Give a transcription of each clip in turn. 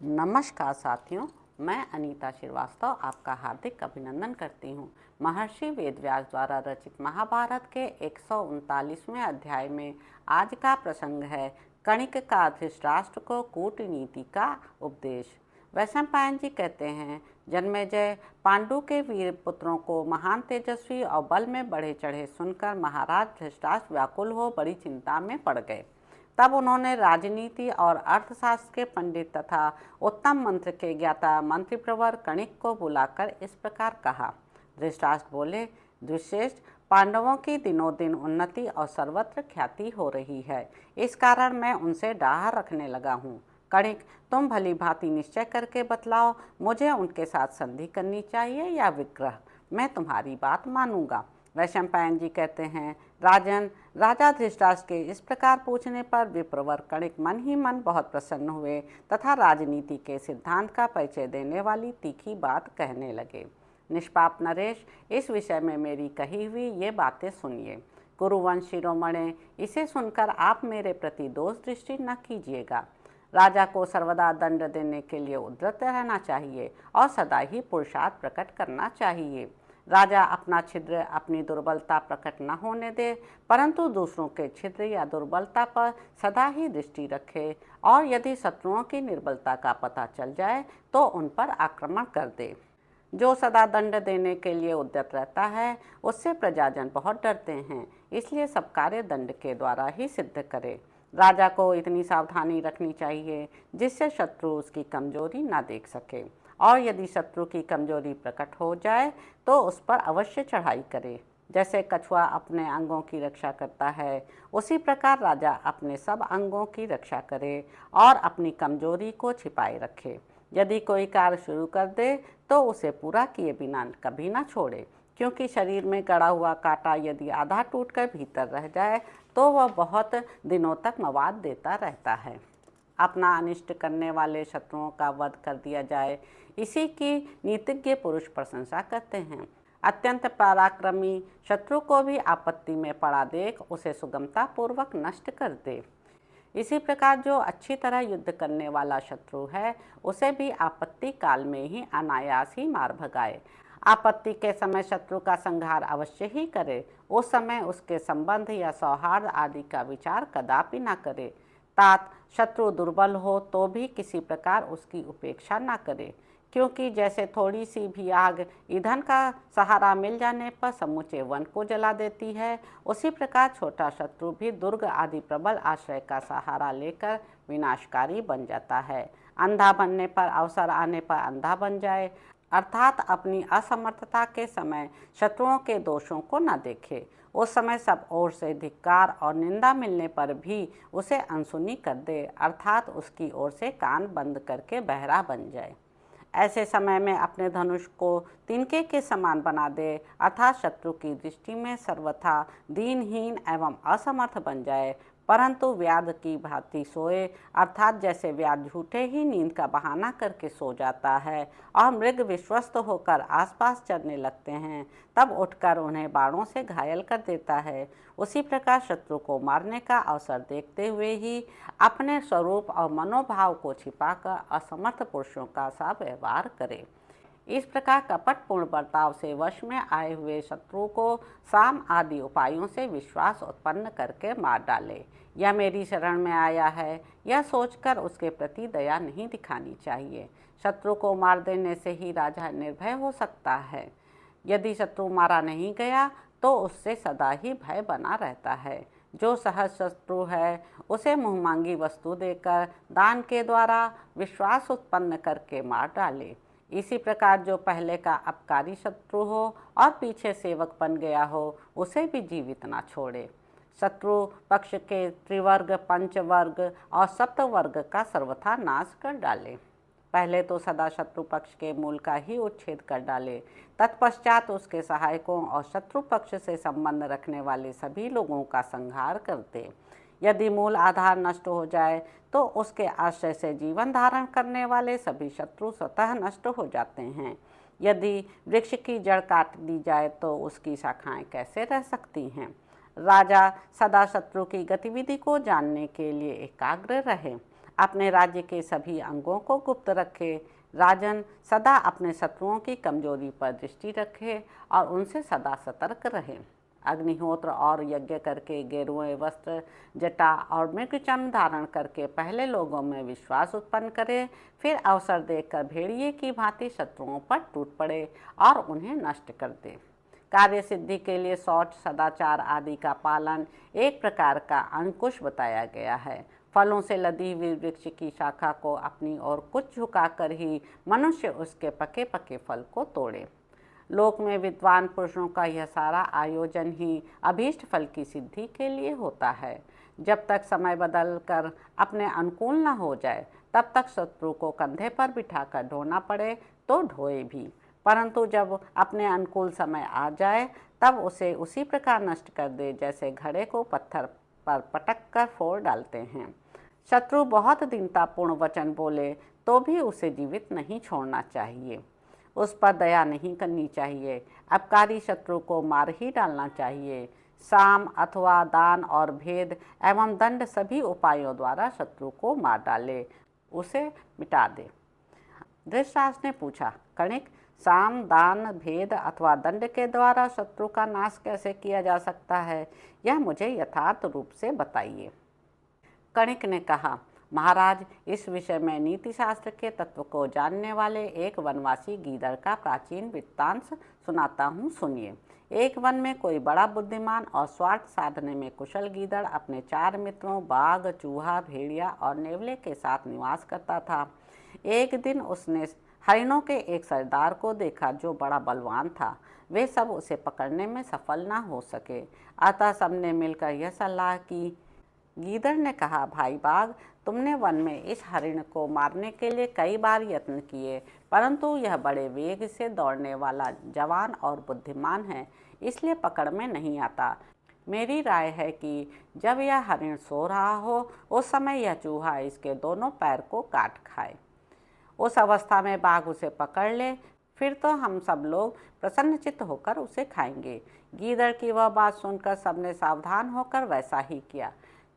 नमस्कार साथियों, मैं अनीता श्रीवास्तव आपका हार्दिक अभिनंदन करती हूँ। महर्षि वेदव्यास द्वारा रचित महाभारत के 139वें अध्याय में आज का प्रसंग है कणिक का धृतराष्ट्र को कूटनीति का उपदेश। वैशंपायन जी कहते हैं, जन्मेजय पांडु के वीर पुत्रों को महान तेजस्वी और बल में बढ़े चढ़े सुनकर महाराज धृतराष्ट्र व्याकुल हो बड़ी चिंता में पड़ गए। तब उन्होंने राजनीति और अर्थशास्त्र के पंडित तथा उत्तम मंत्र के ज्ञाता मंत्रिप्रवर कणिक को बुलाकर इस प्रकार कहा। धृतराष्ट्र बोले, दुश्रेष्ठ, पांडवों की दिनों दिन उन्नति और सर्वत्र ख्याति हो रही है। इस कारण मैं उनसे डाह रखने लगा हूँ। कणिक, तुम भली भांति निश्चय करके बतलाओ, मुझे उनके साथ संधि करनी चाहिए या विग्रह? मैं तुम्हारी बात मानूंगा। वैशंपायन जी कहते हैं, राजन, राजा धृतराष्ट्र के इस प्रकार पूछने पर विप्रवर कणिक मन ही मन बहुत प्रसन्न हुए तथा राजनीति के सिद्धांत का परिचय देने वाली तीखी बात कहने लगे। निष्पाप नरेश, इस विषय में मेरी कही हुई ये बातें सुनिए। कुरुवंश शिरोमणे, इसे सुनकर आप मेरे प्रति दोष दृष्टि न कीजिएगा। राजा को सर्वदा दंड देने के लिए उद्यत रहना चाहिए और सदा ही पुरुषार्थ प्रकट करना चाहिए। राजा अपना छिद्र, अपनी दुर्बलता प्रकट न होने दे, परंतु दूसरों के छिद्र या दुर्बलता पर सदा ही दृष्टि रखे और यदि शत्रुओं की निर्बलता का पता चल जाए तो उन पर आक्रमण कर दे। जो सदा दंड देने के लिए उद्यत रहता है उससे प्रजाजन बहुत डरते हैं, इसलिए सब कार्य दंड के द्वारा ही सिद्ध करे। राजा को इतनी सावधानी रखनी चाहिए जिससे शत्रु उसकी कमजोरी न देख सके, और यदि शत्रु की कमजोरी प्रकट हो जाए तो उस पर अवश्य चढ़ाई करे। जैसे कछुआ अपने अंगों की रक्षा करता है, उसी प्रकार राजा अपने सब अंगों की रक्षा करे और अपनी कमजोरी को छिपाए रखे। यदि कोई कार्य शुरू कर दे तो उसे पूरा किए बिना कभी ना छोड़े, क्योंकि शरीर में गड़ा हुआ कांटा यदि आधा टूटकर भीतर रह जाए तो वह बहुत दिनों तक मवाद देता रहता है। अपना अनिष्ट करने वाले शत्रुओं का वध कर दिया जाए, इसी की नीतिज्ञ पुरुष प्रशंसा करते हैं। अत्यंत पराक्रमी शत्रु को भी आपत्ति में पड़ा देख उसे सुगमता पूर्वक नष्ट कर दे। इसी प्रकार जो अच्छी तरह युद्ध करने वाला शत्रु है उसे भी आपत्ति काल में ही अनायास ही मार भगाए। आपत्ति के समय शत्रु का संहार अवश्य ही करे, उस समय उसके संबंध या सौहार्द आदि का विचार कदापि न करे। तात शत्रु दुर्बल हो तो भी किसी प्रकार उसकी उपेक्षा न करे, क्योंकि जैसे थोड़ी सी भी आग ईंधन का सहारा मिल जाने पर समूचे वन को जला देती है, उसी प्रकार छोटा शत्रु भी दुर्ग आदि प्रबल आश्रय का सहारा लेकर विनाशकारी बन जाता है। अंधा बनने पर अवसर आने पर अंधा बन जाए, अर्थात अपनी असमर्थता के समय शत्रुओं के दोषों को न देखे। उस समय सब ओर से धिक्कार और निंदा मिलने पर भी उसे अनसुनी कर दे, अर्थात उसकी ओर से कान बंद करके बहरा बन जाए। ऐसे समय में अपने धनुष को तिनके के समान बना दे, अर्थात शत्रु की दृष्टि में सर्वथा दीनहीन एवं असमर्थ बन जाए, परंतु व्याध की भांति सोए, अर्थात जैसे व्याध झूठे ही नींद का बहाना करके सो जाता है और मृग विश्वस्त होकर आसपास चरने लगते हैं, तब उठकर उन्हें बाणों से घायल कर देता है, उसी प्रकार शत्रु को मारने का अवसर देखते हुए ही अपने स्वरूप और मनोभाव को छिपाकर असमर्थ पुरुषों का सा व्यवहार करे। इस प्रकार कपटपूर्ण बर्ताव से वश में आए हुए शत्रु को साम आदि उपायों से विश्वास उत्पन्न करके मार डाले। यह मेरी शरण में आया है, यह सोचकर उसके प्रति दया नहीं दिखानी चाहिए। शत्रु को मार देने से ही राजा निर्भय हो सकता है। यदि शत्रु मारा नहीं गया तो उससे सदा ही भय बना रहता है। जो सहज शत्रु है उसे मुँहमांगी वस्तु देकर दान के द्वारा विश्वास उत्पन्न करके मार डाले। इसी प्रकार जो पहले का अपकारी शत्रु हो और पीछे सेवक बन गया हो, उसे भी जीवित ना छोड़े। शत्रु पक्ष के त्रिवर्ग, पंचवर्ग और सप्तवर्ग का सर्वथा नाश कर डाले। पहले तो सदा शत्रु पक्ष के मूल का ही उच्छेद कर डाले, तत्पश्चात उसके सहायकों और शत्रु पक्ष से संबंध रखने वाले सभी लोगों का संहार कर दे। यदि मूल आधार नष्ट हो जाए तो उसके आश्रय से जीवन धारण करने वाले सभी शत्रु स्वतः नष्ट हो जाते हैं। यदि वृक्ष की जड़ काट दी जाए तो उसकी शाखाएं कैसे रह सकती हैं? राजा सदा शत्रु की गतिविधि को जानने के लिए एकाग्र रहे। अपने राज्य के सभी अंगों को गुप्त रखे। राजन, सदा अपने शत्रुओं की कमजोरी पर दृष्टि रखे और उनसे सदा सतर्क रहे। अग्निहोत्र और यज्ञ करके, गेरुए वस्त्र, जटा और मृगचर्म धारण करके पहले लोगों में विश्वास उत्पन्न करे, फिर अवसर देखकर भेड़िए की भांति शत्रुओं पर टूट पड़े और उन्हें नष्ट कर दे। कार्य सिद्धि के लिए शौच, सदाचार आदि का पालन एक प्रकार का अंकुश बताया गया है। फलों से लदी हुई वृक्ष की शाखा को अपनी ओर कुछ झुकाकर ही मनुष्य उसके पके पके फल को तोड़े। लोक में विद्वान पुरुषों का यह सारा आयोजन ही अभीष्ट फल की सिद्धि के लिए होता है। जब तक समय बदल कर अपने अनुकूल न हो जाए, तब तक शत्रु को कंधे पर बिठाकर ढोना पड़े तो ढोए भी, परंतु जब अपने अनुकूल समय आ जाए तब उसे उसी प्रकार नष्ट कर दे जैसे घड़े को पत्थर पर पटक कर फोड़ डालते हैं। शत्रु बहुत दीनतापूर्ण वचन बोले तो भी उसे जीवित नहीं छोड़ना चाहिए, उस पर दया नहीं करनी चाहिए। अपकारी शत्रु को मार ही डालना चाहिए। साम अथवा दान और भेद एवं दंड सभी उपायों द्वारा शत्रु को मार डाले, उसे मिटा दे। धृतराष्ट्र ने पूछा, कणिक, साम, दान, भेद अथवा दंड के द्वारा शत्रु का नाश कैसे किया जा सकता है, यह मुझे यथार्थ रूप से बताइए। कणिक ने कहा, महाराज, इस विषय में नीति शास्त्र के तत्व को जानने वाले एक वनवासी गीदड़ का प्राचीन वृत्तांत सुनाता हूँ, सुनिए। एक वन में कोई बड़ा बुद्धिमान और स्वार्थ साधने में कुशल गीदड़ अपने 4 मित्रों बाघ, चूहा, भेड़िया और नेवले के साथ निवास करता था। एक दिन उसने हरिणों के एक सरदार को देखा जो बड़ा बलवान था। वे सब उसे पकड़ने में सफल ना हो सके, अतः सबने मिलकर यह सलाह की। गीदड़ ने कहा, भाई बाघ, तुमने वन में इस हरिण को मारने के लिए कई बार यत्न किए, परंतु यह बड़े वेग से दौड़ने वाला जवान और बुद्धिमान है, इसलिए पकड़ में नहीं आता। मेरी राय है कि जब यह हरिण सो रहा हो, उस समय यह चूहा इसके दोनों पैर को काट खाए। उस अवस्था में बाघ उसे पकड़ ले, फिर तो हम सब लोग प्रसन्नचित्त होकर उसे खाएंगे। गीदड़ की वह बात सुनकर सबने सावधान होकर वैसा ही किया।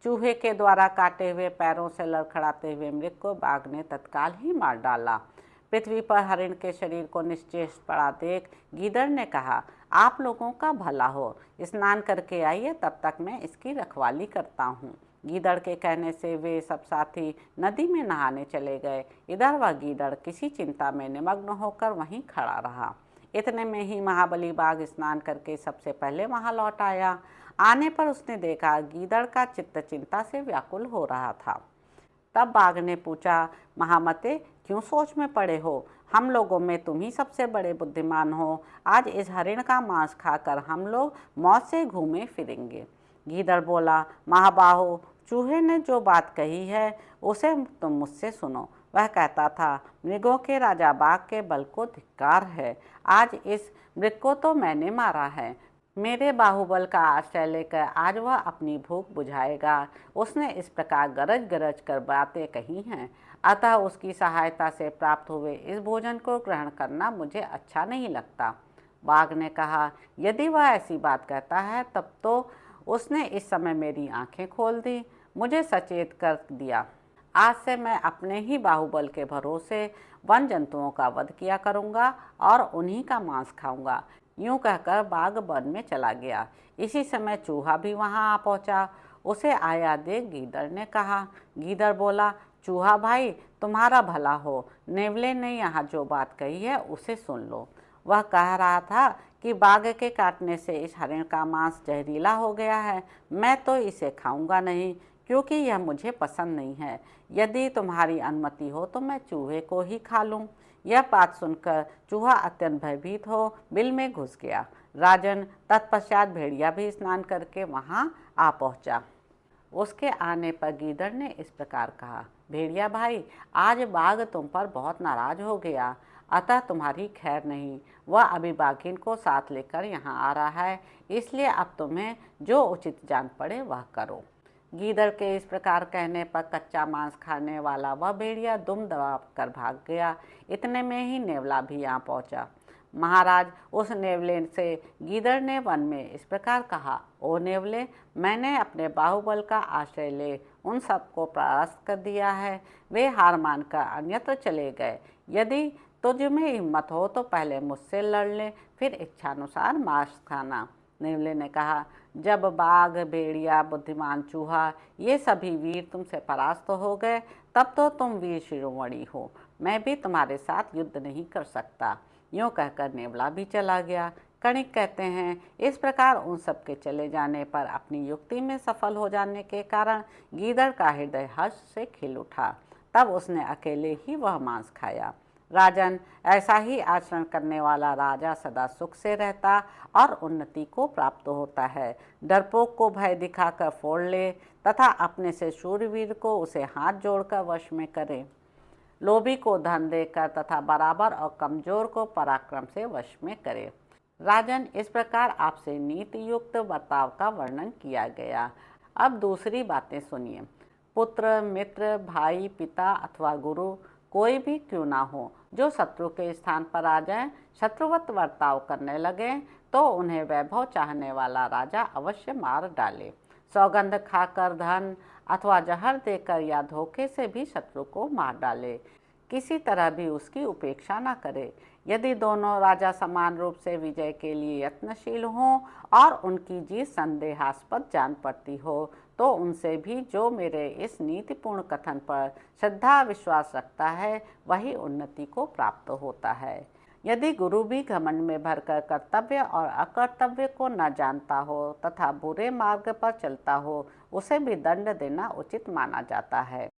चूहे के द्वारा काटे हुए पैरों से लड़खड़ाते हुए मृग को बाघ ने तत्काल ही मार डाला। पृथ्वी पर हरिण के शरीर को निश्चेष पड़ा देख गीदड़ ने कहा, आप लोगों का भला हो, स्नान करके आइए, तब तक मैं इसकी रखवाली करता हूँ। गीदड़ के कहने से वे सब साथी नदी में नहाने चले गए। इधर वह गीदड़ किसी चिंता में निमग्न होकर वहीं खड़ा रहा। इतने में ही महाबली बाघ स्नान करके सबसे पहले वहां लौट आया। आने पर उसने देखा गीदड़ का चित्त चिंता से व्याकुल हो रहा था। तब बाघ ने पूछा, महामते, क्यों सोच में पड़े हो? हम लोगों में तुम ही सबसे बड़े बुद्धिमान हो। आज इस हरिण का मांस खाकर हम लोग मौत से घूमे फिरेंगे। गीदड़ बोला, महाबाहो, चूहे ने जो बात कही है उसे तुम मुझसे सुनो। वह कहता था, मृगों के राजा बाघ के बल को धिक्कार है। आज इस मृग को तो मैंने मारा है। मेरे बाहुबल का आश्रय लेकर आज वह अपनी भूख बुझाएगा। उसने इस प्रकार गरज गरज कर बातें कही हैं, अतः उसकी सहायता से प्राप्त हुए इस भोजन को ग्रहण करना मुझे अच्छा नहीं लगता। बाघ ने कहा, यदि वह ऐसी बात कहता है तब तो उसने इस समय मेरी आंखें खोल दी, मुझे सचेत कर दिया। आज से मैं अपने ही बाहुबल के भरोसे वन जंतुओं का वध किया करूँगा और उन्हीं का मांस खाऊंगा। यूं कहकर बाघ वन में चला गया। इसी समय चूहा भी वहां आ पहुंचा। उसे आया देख गीदड़ ने कहा, गीदड़ बोला, चूहा भाई, तुम्हारा भला हो, नेवले ने यहाँ जो बात कही है उसे सुन लो। वह कह रहा था कि बाघ के काटने से इस हरिण का मांस जहरीला हो गया है। मैं तो इसे खाऊंगा नहीं, क्योंकि यह मुझे पसंद नहीं है। यदि तुम्हारी अनुमति हो तो मैं चूहे को ही खा लूं। यह बात सुनकर चूहा अत्यंत भयभीत हो बिल में घुस गया। राजन, तत्पश्चात भेड़िया भी स्नान करके वहां आ पहुंचा। उसके आने पर गीदड़ ने इस प्रकार कहा, भेड़िया भाई, आज बाघ तुम पर बहुत नाराज हो गया, अतः तुम्हारी खैर नहीं। वह अभी बाघिन को साथ लेकर यहाँ आ रहा है, इसलिए अब तुम्हें जो उचित जान पड़े वह करो। गीदड़ के इस प्रकार कहने पर कच्चा मांस खाने वाला वह भेड़िया दुम दबा कर भाग गया। इतने में ही नेवला भी यहाँ पहुँचा। महाराज, उस नेवले से गीदड़ ने वन में इस प्रकार कहा, ओ नेवले, मैंने अपने बाहुबल का आश्रय ले उन सबको परास्त कर दिया है। वे हार मानकर अन्यत्र चले गए। यदि तुझ में हिम्मत हो तो पहले मुझसे लड़ ले, फिर इच्छानुसार मांस खाना। नेवले ने कहा, जब बाघ, भेड़िया, बुद्धिमान चूहा ये सभी वीर तुमसे परास्त हो गए, तब तो तुम वीर शिरोमणि हो। मैं भी तुम्हारे साथ युद्ध नहीं कर सकता। यूँ कहकर नेवला भी चला गया। कणिक कहते हैं, इस प्रकार उन सब के चले जाने पर अपनी युक्ति में सफल हो जाने के कारण गीदड़ का हृदय हर्ष से खिल उठा। तब उसने अकेले ही वह मांस खाया। राजन, ऐसा ही आचरण करने वाला राजा सदा सुख से रहता और उन्नति को प्राप्त होता है। डरपोक को भय दिखाकर फोड़ ले तथा अपने से शूरवीर को उसे हाथ जोड़कर वश में करे। लोभी को धन देकर तथा बराबर और कमजोर को पराक्रम से वश में करे। राजन, इस प्रकार आपसे नीति युक्त बर्ताव का वर्णन किया गया। अब दूसरी बातें सुनिए। पुत्र, मित्र, भाई, पिता अथवा गुरु कोई भी क्यों ना हो, जो शत्रु के स्थान पर आ जाए, शत्रुवत बर्ताव करने लगे, तो उन्हें वैभव चाहने वाला राजा अवश्य मार डाले। सौगंध खाकर, धन अथवा जहर देकर या धोखे से भी शत्रु को मार डाले। किसी तरह भी उसकी उपेक्षा न करे। यदि दोनों राजा समान रूप से विजय के लिए यत्नशील हों और उनकी जीत संदेहास्पद जान पड़ती हो, तो उनसे भी जो मेरे इस नीतिपूर्ण कथन पर श्रद्धा विश्वास रखता है, वही उन्नति को प्राप्त होता है। यदि गुरु भी घमंड में भरकर कर्तव्य और अकर्तव्य को न जानता हो तथा बुरे मार्ग पर चलता हो, उसे भी दंड देना उचित माना जाता है।